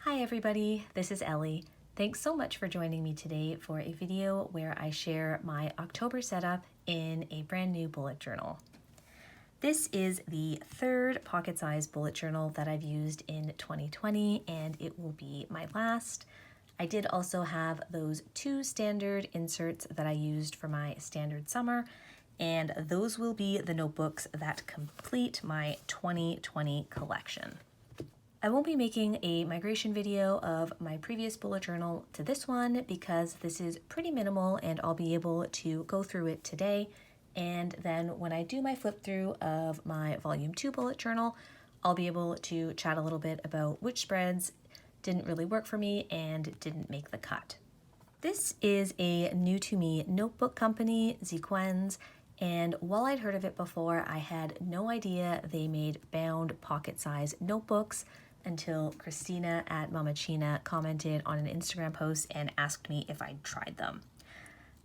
Hi everybody, this is Ellie. Thanks so much for joining me today for a video where I share my October setup in a brand new bullet journal. This is the third pocket-sized bullet journal that I've used in 2020 and it will be my last. I did also have those two standard inserts that I used for my standard summer, and those will be the notebooks that complete my 2020 collection. I won't be making a migration video of my previous bullet journal to this one because this is pretty minimal and I'll be able to go through it today. And then when I do my flip through of my volume 2 bullet journal, I'll be able to chat a little bit about which spreads didn't really work for me and didn't make the cut. This is a new to me notebook company, Zequenz, and while I'd heard of it before, I had no idea they made bound pocket-sized notebooks until Christina at Mama China commented on an Instagram post and asked me if I'd tried them.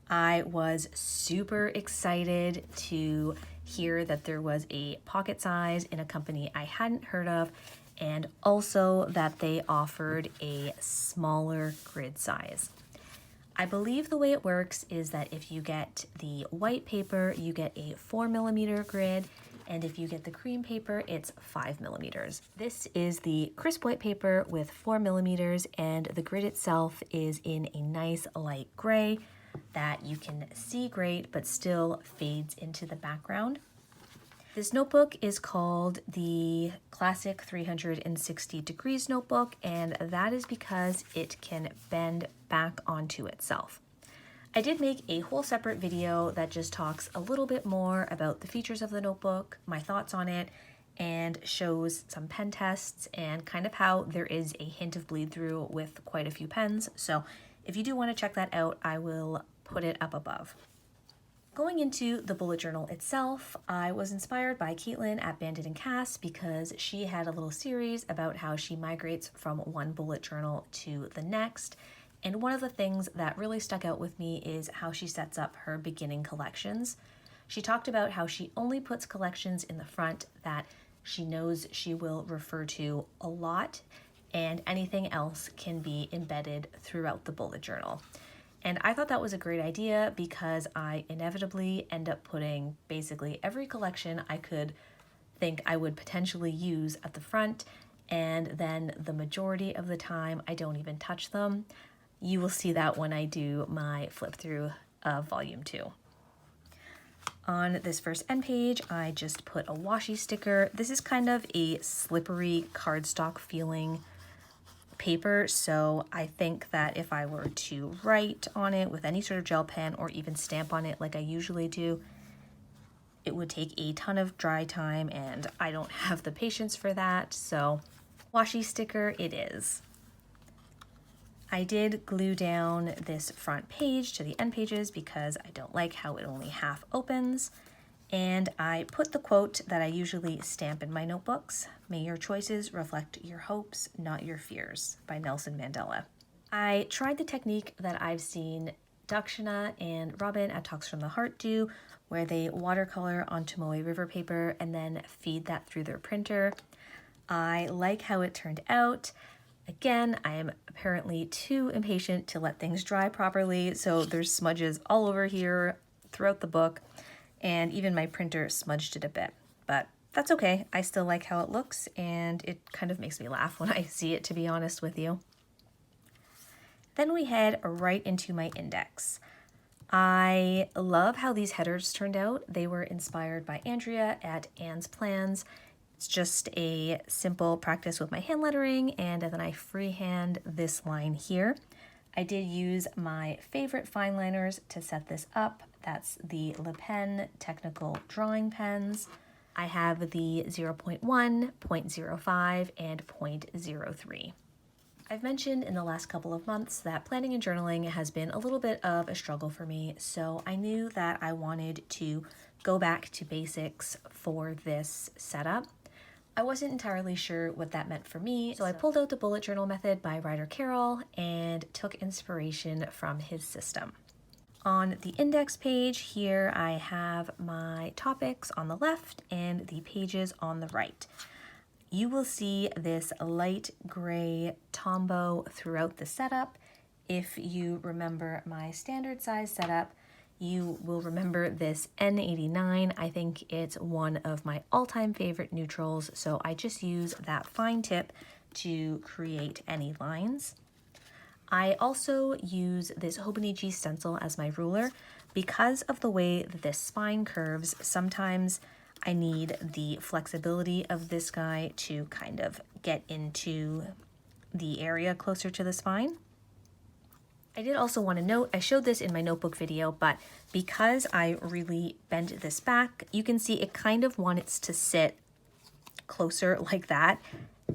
I was super excited to hear that there was a pocket size in a company I hadn't heard of, and also that they offered a smaller grid size. I believe the way it works is that if you get the white paper, you get a 4mm grid, and if you get the cream paper, it's 5mm. This is the crisp white paper with 4mm, and the grid itself is in a nice light gray that you can see great but still fades into the background. This notebook is called the Classic 360 Degrees Notebook, and that is because it can bend back onto itself. I did make a whole separate video that just talks a little bit more about the features of the notebook, my thoughts on it, and shows some pen tests and kind of how there is a hint of bleed through with quite a few pens. So if you do want to check that out, I will put it up above. Going into the bullet journal itself, I was inspired by Caitlin at Bandit & Cass because she had a little series about how she migrates from one bullet journal to the next. And one of the things that really stuck out with me is how she sets up her beginning collections. She talked about how she only puts collections in the front that she knows she will refer to a lot, and anything else can be embedded throughout the bullet journal. And I thought that was a great idea because I inevitably end up putting basically every collection I could think I would potentially use at the front, and then the majority of the time I don't even touch them. You will see that when I do my flip through of volume 2. On this first end page, I just put a washi sticker. This is kind of a slippery cardstock feeling paper, so I think that if I were to write on it with any sort of gel pen or even stamp on it like I usually do, it would take a ton of dry time and I don't have the patience for that, so washi sticker it is. I did glue down this front page to the end pages because I don't like how it only half opens. And I put the quote that I usually stamp in my notebooks: "May your choices reflect your hopes, not your fears," by Nelson Mandela. I tried the technique that I've seen Dakshina and Robin at Talks from the Heart do, where they watercolor onto Moe River paper and then feed that through their printer. I like how it turned out. Again, I am apparently too impatient to let things dry properly, so there's smudges all over here throughout the book, and even my printer smudged it a bit. But that's okay, I still like how it looks, and it kind of makes me laugh when I see it, to be honest with you. Then we head right into my index. I love how these headers turned out. They were inspired by Andrea at Anne's Plans. It's just a simple practice with my hand lettering, and then I freehand this line here. I did use my favorite Fineliners to set this up. That's the Le Pen Technical Drawing Pens. I have the 0.1, 0.05, and 0.03. I've mentioned in the last couple of months that planning and journaling has been a little bit of a struggle for me, so I knew that I wanted to go back to basics for this setup. I wasn't entirely sure what that meant for me, so I pulled out the bullet journal method by Ryder Carroll and took inspiration from his system. On the index page here, I have my topics on the left and the pages on the right. you will see this light gray Tombow throughout the setup. If you remember my standard size setup, you will remember this N89. I think it's one of my all-time favorite neutrals, so I just use that fine tip to create any lines. I also use this Hobonichi Stencil as my ruler. Because of the way that this spine curves, sometimes I need the flexibility of this guy to kind of get into the area closer to the spine. I did also want to note, I showed this in my notebook video, but because I really bent this back, you can see it kind of wants to sit closer like that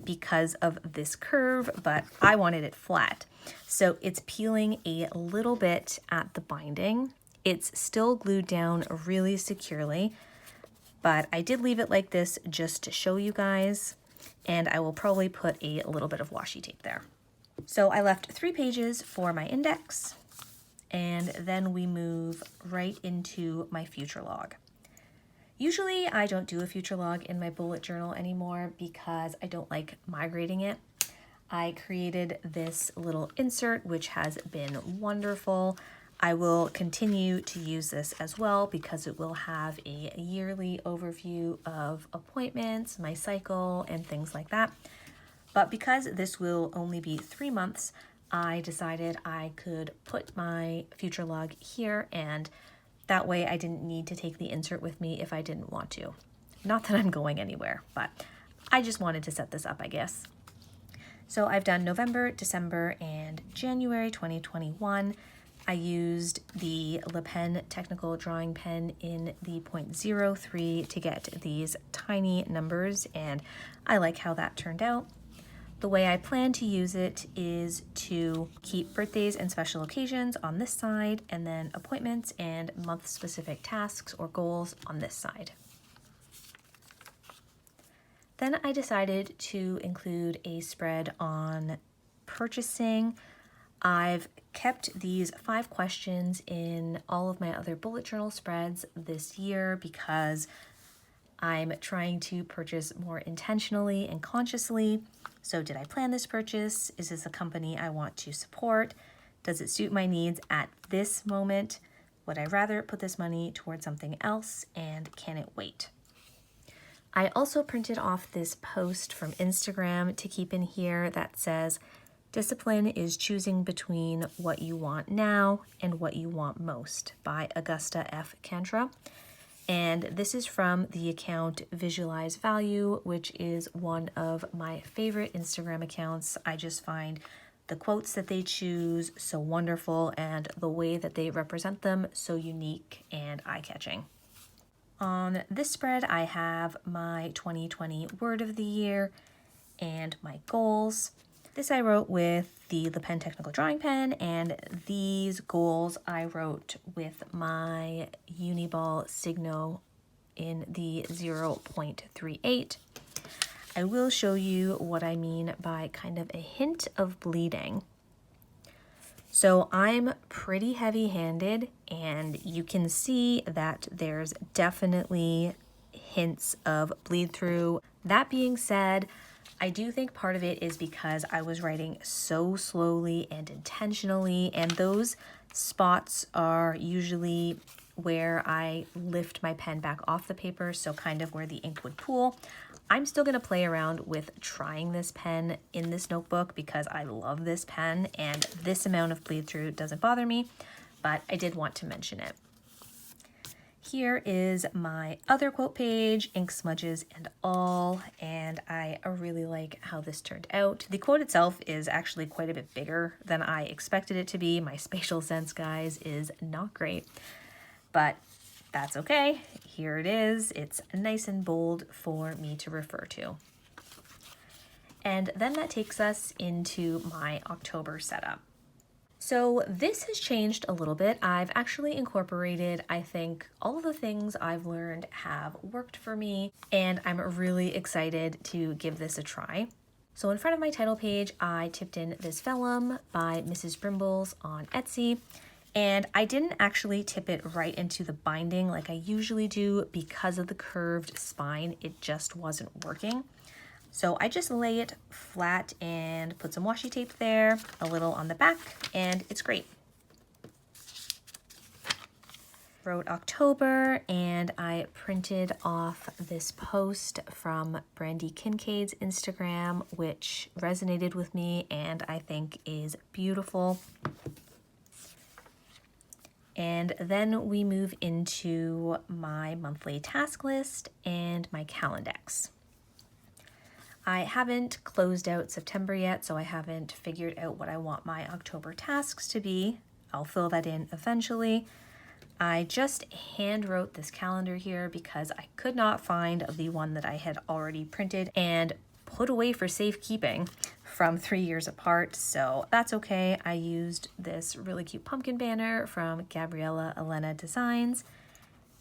because of this curve, but I wanted it flat. So it's peeling a little bit at the binding. It's still glued down really securely, but I did leave it like this just to show you guys, and I will probably put a little bit of washi tape there. So I left 3 pages for my index, and then we move right into my future log. Usually I don't do a future log in my bullet journal anymore because I don't like migrating it. I created this little insert, which has been wonderful. I will continue to use this as well because it will have a yearly overview of appointments, my cycle, and things like that. But because this will only be 3 months, I decided I could put my future log here, and that way I didn't need to take the insert with me if I didn't want to. Not that I'm going anywhere, but I just wanted to set this up, I guess. So I've done November, December, and January 2021. I used the Le Pen technical drawing pen in the 0.03 to get these tiny numbers, and I like how that turned out. The way I plan to use it is to keep birthdays and special occasions on this side, and then appointments and month-specific tasks or goals on this side. Then I decided to include a spread on purchasing. I've kept these 5 questions in all of my other bullet journal spreads this year because I'm trying to purchase more intentionally and consciously. So did I plan this purchase? Is this a company I want to support? Does it suit my needs at this moment? Would I rather put this money towards something else? And can it wait? I also printed off this post from Instagram to keep in here that says, "Discipline is choosing between what you want now and what you want most," by Augusta F. Cantra. And this is from the account Visualize Value, which is one of my favorite Instagram accounts. I just find the quotes that they choose so wonderful and the way that they represent them so unique and eye-catching. On this spread, I have my 2020 word of the year and my goals. This I wrote with the Le Pen technical drawing pen, and these goals I wrote with my Uni-ball Signo in the 0.38. I will show you what I mean by kind of a hint of bleeding. So I'm pretty heavy-handed, and you can see that there's definitely hints of bleed through. That being said, I do think part of it is because I was writing so slowly and intentionally, and those spots are usually where I lift my pen back off the paper, so kind of where the ink would pool. I'm still going to play around with trying this pen in this notebook because I love this pen, and this amount of bleed through doesn't bother me, but I did want to mention it. Here is my other quote page, ink smudges and all, and I really like how this turned out. The quote itself is actually quite a bit bigger than I expected it to be. My spatial sense, guys, is not great, but that's okay. Here it is. It's nice and bold for me to refer to. And then that takes us into my October setup. So this has changed a little bit. I've actually incorporated, I think, all of the things I've learned have worked for me, and I'm really excited to give this a try. So in front of my title page, I tipped in this vellum by Mrs. Brimbles on Etsy, and I didn't actually tip it right into the binding like I usually do because of the curved spine. It just wasn't working. So I just lay it flat and put some washi tape there, a little on the back, and it's great. Wrote October, and I printed off this post from Brandy Kincaid's Instagram, which resonated with me and I think is beautiful. And then we move into my monthly task list and my Calendex. I haven't closed out September yet, so I haven't figured out what I want my October tasks to be. I'll fill that in eventually. I just hand wrote this calendar here because I could not find the one that I had already printed and put away for safekeeping from 3 years apart, so that's okay. I used this really cute pumpkin banner from Gabriela Elena Designs,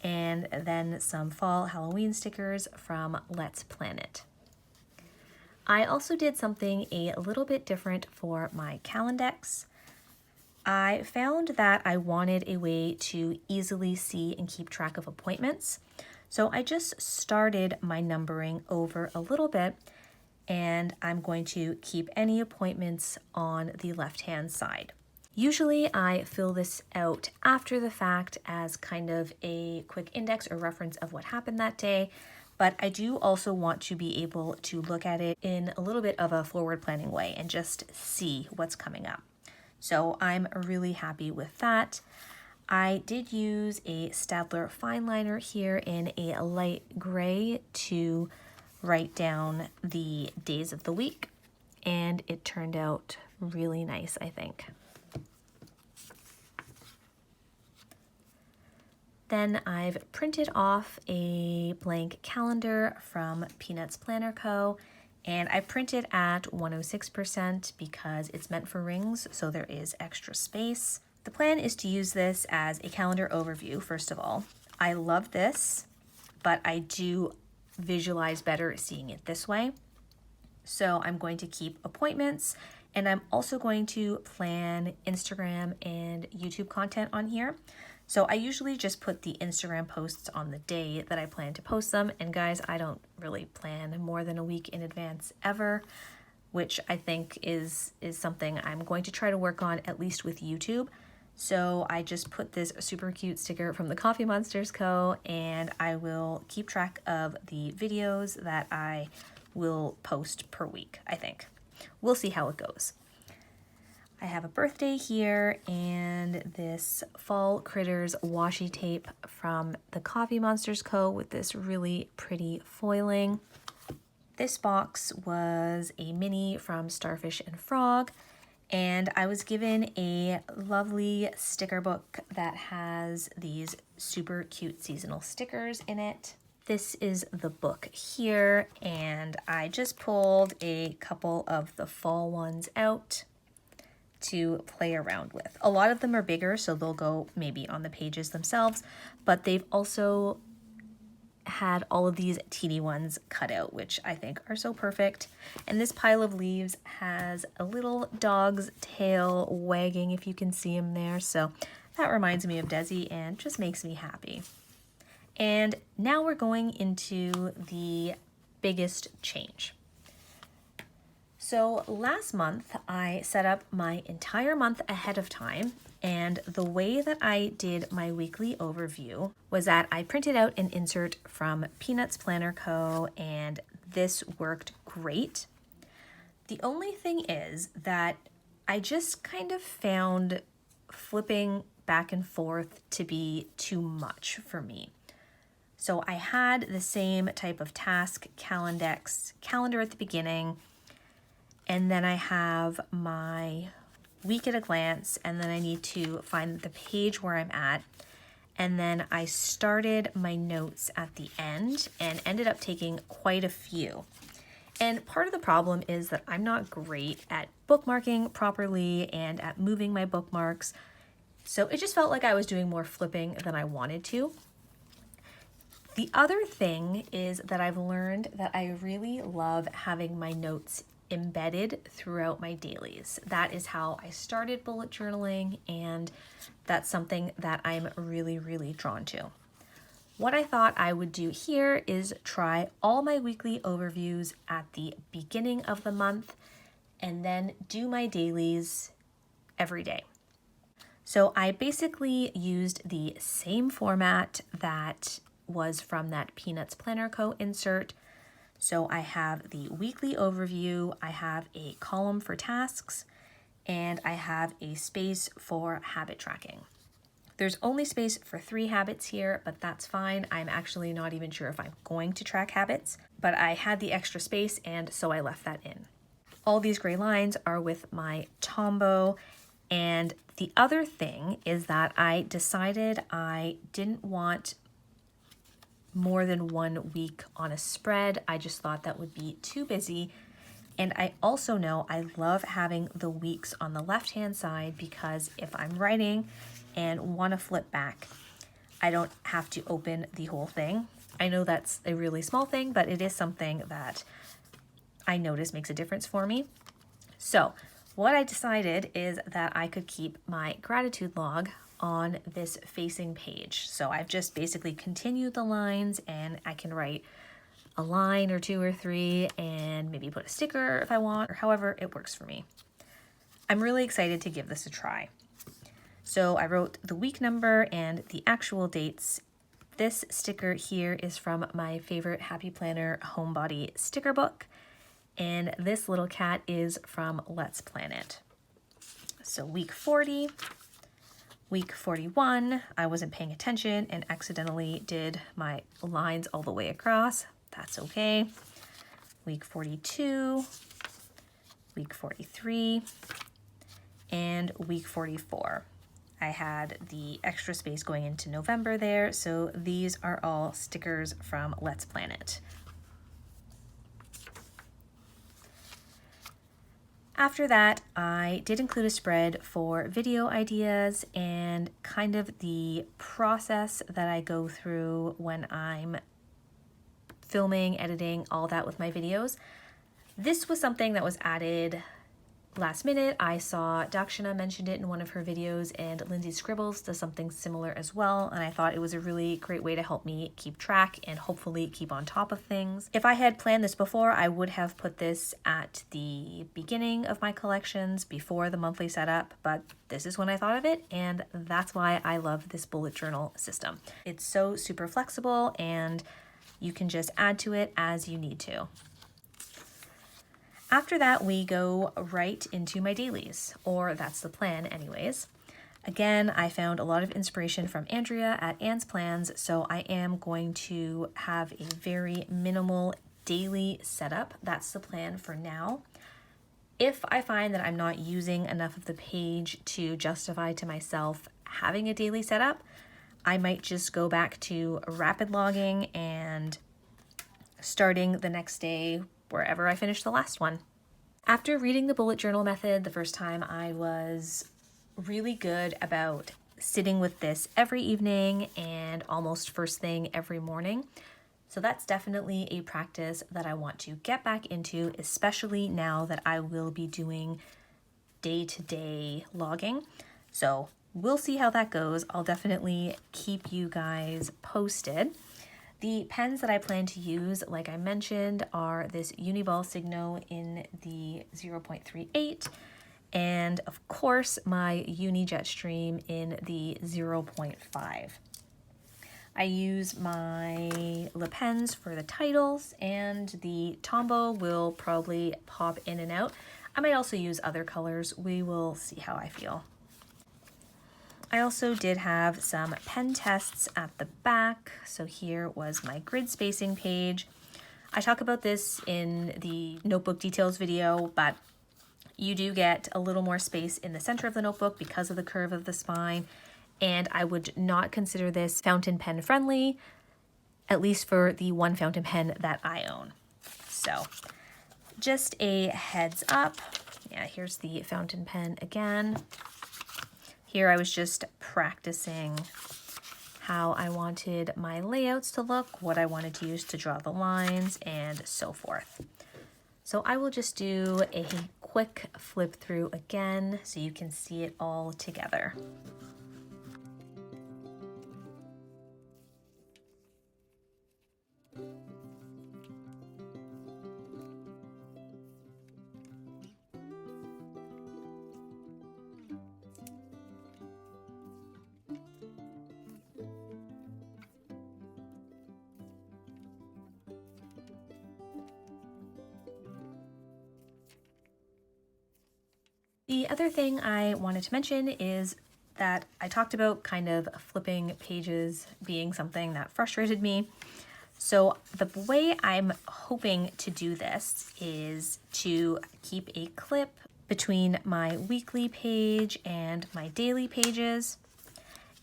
and then some fall Halloween stickers from Let's Plan It. I also did something a little bit different for my Calendex. I found that I wanted a way to easily see and keep track of appointments, so I just started my numbering over a little bit, and I'm going to keep any appointments on the left-hand side. Usually I fill this out after the fact as kind of a quick index or reference of what happened that day, but I do also want to be able to look at it in a little bit of a forward planning way and just see what's coming up. So I'm really happy with that. I did use a Staedtler Fineliner here in a light gray to write down the days of the week, and it turned out really nice, I think. Then I've printed off a blank calendar from Peanuts Planner Co. And I printed at 106% because it's meant for rings, so there is extra space. The plan is to use this as a calendar overview, first of all. I love this, but I do visualize better seeing it this way. So I'm going to keep appointments, and I'm also going to plan Instagram and YouTube content on here. So I usually just put the Instagram posts on the day that I plan to post them. And guys, I don't really plan more than a week in advance ever, which I think is something I'm going to try to work on, at least with YouTube. So I just put this super cute sticker from TheCoffeeMonsterzCo, and I will keep track of the videos that I will post per week, I think. We'll see how it goes. I have a birthday here and this Fall Critters washi tape from TheCoffeeMonsterzCo with this really pretty foiling. This box was a mini from Starfish and Frog, and I was given a lovely sticker book that has these super cute seasonal stickers in it. This is the book here, and I just pulled a couple of the fall ones out to play around with. A lot of them are bigger, so they'll go maybe on the pages themselves, but they've also had all of these teeny ones cut out, which I think are so perfect. And this pile of leaves has a little dog's tail wagging, if you can see him there, so that reminds me of Desi and just makes me happy. And now we're going into the biggest change. So last month I set up my entire month ahead of time, and the way that I did my weekly overview was that I printed out an insert from Peanuts Planner Co. and this worked great. The only thing is that I just kind of found flipping back and forth to be too much for me. So I had the same type of task calendar at the beginning, and then I have my week at a glance, and then I need to find the page where I'm at. And then I started my notes at the end and ended up taking quite a few. And part of the problem is that I'm not great at bookmarking properly and at moving my bookmarks. So it just felt like I was doing more flipping than I wanted to. The other thing is that I've learned that I really love having my notes embedded throughout my dailies. That is how I started bullet journaling, and that's something that I'm really, really drawn to. What I thought I would do here is try all my weekly overviews at the beginning of the month and then do my dailies every day. So I basically used the same format that was from that Peanuts Planner Co. insert. So I have the weekly overview, I have a column for tasks, and I have a space for habit tracking. There's only space for 3 habits here, but that's fine. I'm actually not even sure if I'm going to track habits, but I had the extra space and so I left that in. All these gray lines are with my Tombow, and the other thing is that I decided I didn't want more than 1 week on a spread. I just thought that would be too busy. And I also know I love having the weeks on the left-hand side because if I'm writing and want to flip back, I don't have to open the whole thing. I know that's a really small thing, but it is something that I notice makes a difference for me. So what I decided is that I could keep my gratitude log on this facing page. So I've just basically continued the lines, and I can write a line or 2 or 3 and maybe put a sticker if I want, or however it works for me. I'm really excited to give this a try. So I wrote the week number and the actual dates. This sticker here is from my favorite Happy Planner Homebody sticker book, and this little cat is from Let's Plan It. So week 40, week 41, I wasn't paying attention and accidentally did my lines all the way across. That's okay. Week 42, week 43, and week 44. I had the extra space going into November there, so these are all stickers from Let's Plan It. After that, I did include a spread for video ideas and kind of the process that I go through when I'm filming, editing, all that with my videos. This was something that was added last minute. I saw Dakshana mentioned it in one of her videos, and Lindsay Scribbles does something similar as well, and I thought it was a really great way to help me keep track and hopefully keep on top of things. If I had planned this before, I would have put this at the beginning of my collections before the monthly setup, but this is when I thought of it, and that's why I love this bullet journal system. It's so super flexible, and you can just add to it as you need to. After that, we go right into my dailies, or that's the plan anyways. Again, I found a lot of inspiration from Andrea at Anne's Plans, so I am going to have a very minimal daily setup. That's the plan for now. If I find that I'm not using enough of the page to justify to myself having a daily setup, I might just go back to rapid logging and starting the next day wherever I finished the last one. After reading the bullet journal method the first time, I was really good about sitting with this every evening and almost first thing every morning. So that's definitely a practice that I want to get back into, especially now that I will be doing day-to-day logging. So we'll see how that goes. I'll definitely keep you guys posted. The pens that I plan to use, like I mentioned, are this Uni-ball Signo in the 0.38 and of course my Uni Jetstream in the 0.5. I use my Le Pens for the titles, and the Tombow will probably pop in and out. I might also use other colors. We will see how I feel. I also did have some pen tests at the back. So here was my grid spacing page. I talk about this in the notebook details video, but you do get a little more space in the center of the notebook because of the curve of the spine. And I would not consider this fountain pen friendly, at least for the one fountain pen that I own. So just a heads up. Yeah, here's the fountain pen again. Here I was just practicing how I wanted my layouts to look, what I wanted to use to draw the lines, and so forth. So I will just do a quick flip through again so you can see it all together. The other thing I wanted to mention is that I talked about kind of flipping pages being something that frustrated me. So the way I'm hoping to do this is to keep a clip between my weekly page and my daily pages.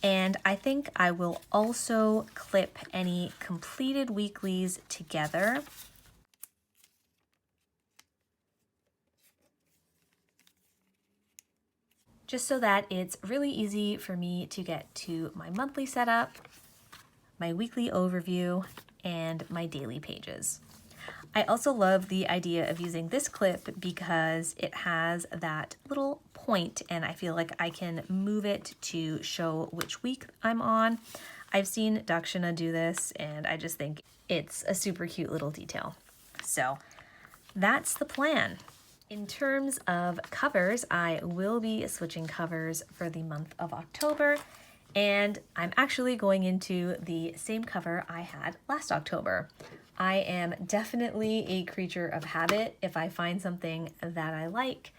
And I think I will also clip any completed weeklies together. Just so that it's really easy for me to get to my monthly setup, my weekly overview, and my daily pages. I also love the idea of using this clip because it has that little point and I feel like I can move it to show which week I'm on. I've seen Dakshina do this and I just think it's a super cute little detail. So that's the plan. In terms of covers, I will be switching covers for the month of October, and I'm actually going into the same cover I had last October. I am definitely a creature of habit. If I find something that I like,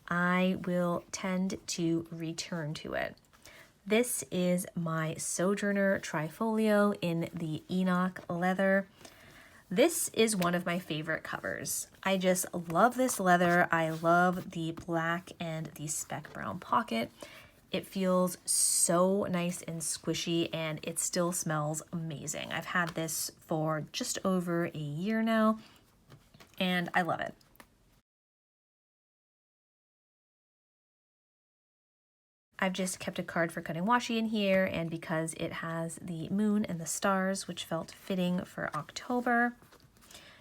I will tend to return to it. This is my Sojourner Trifolio in the Enoch leather. This is one of my favorite covers. I just love this leather. I love the black and the spec brown pocket. It feels so nice and squishy and it still smells amazing. I've had this for just over a year now and I love it. I've just kept a card for cutting washi in here, and because it has the moon and the stars, which felt fitting for October.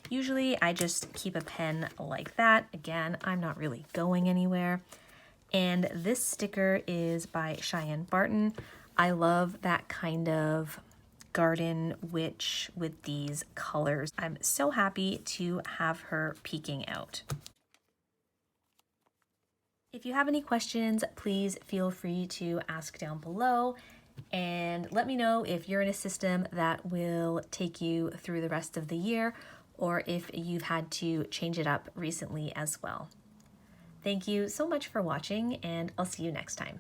Usually I just keep a pen like that. Again, I'm not really going anywhere. And this sticker is by Cheyenne Barton. I love that kind of garden witch with these colors. I'm so happy to have her peeking out. If you have any questions, please feel free to ask down below and let me know if you're in a system that will take you through the rest of the year or if you've had to change it up recently as well. Thank you so much for watching, and I'll see you next time.